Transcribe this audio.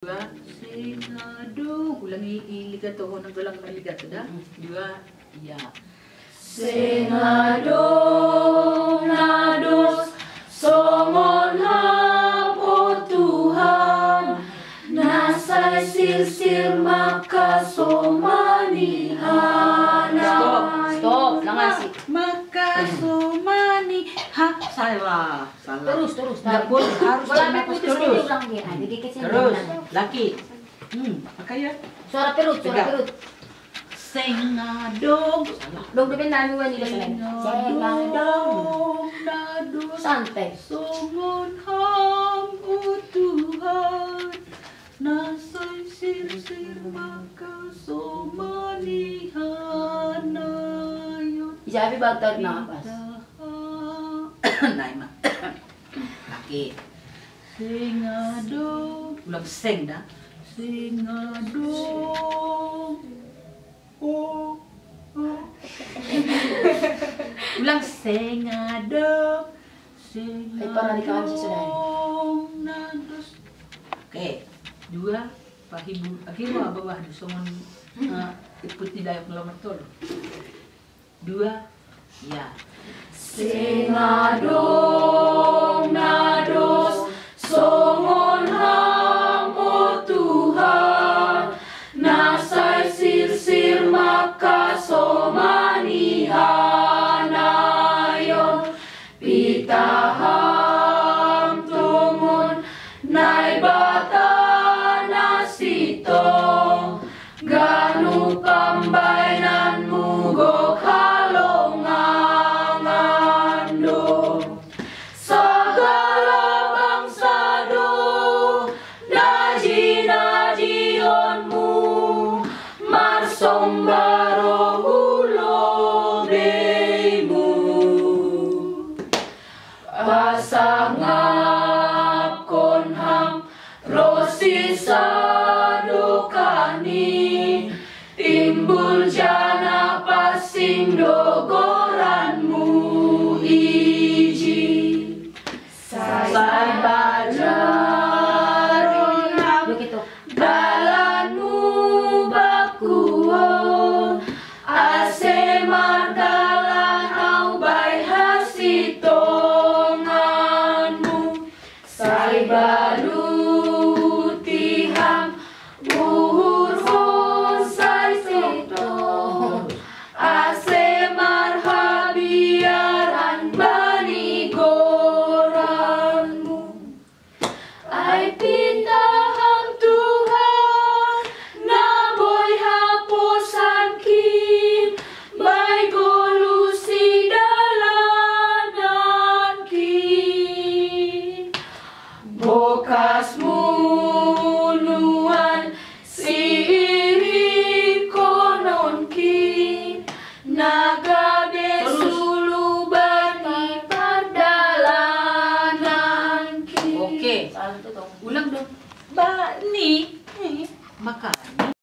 Dua, singado. Ulangi iligat ako ng galang maligat da. Dua, ya. Sengadong nados songon hapo Tuhan, nasa sir makasomanihan. Stop, langasi. Makasomani. Ha, salah. Terus. Dapur harus Wala may nafas putus terus. lang dia. Jadi kasi Terus, laki. Makanya. Suara perut. Sengadong. Salah. Dong depende namin wala nila sa lain. Sengadong. Nados. Santai. Songon ham o Tuhan, nasa sir makasomanihan ayon. Isabi bagtag na pas. Naima. Laki. Sengadong. Ulang seng dah. Sengadong. Oh. Ulang sengadong. Ay, para di ka kami sasalahin. Nados. Oke. Dua. Pahibu. Akhirnya bawah dusongan iput ni dayak lamar tolo. Dua. Ya. Sengadong nados songon hapo Tuhan, nasa sir makasomanihan ayon. Pitaham tungon nai bata nasito, ganu pambainan mugok halongangando. Segala bangsa do naji-najionmu, marsombaro ulobeimu. Pasangap konham rosi sadokani, timbul jana pasing dogoranmu iji. Sai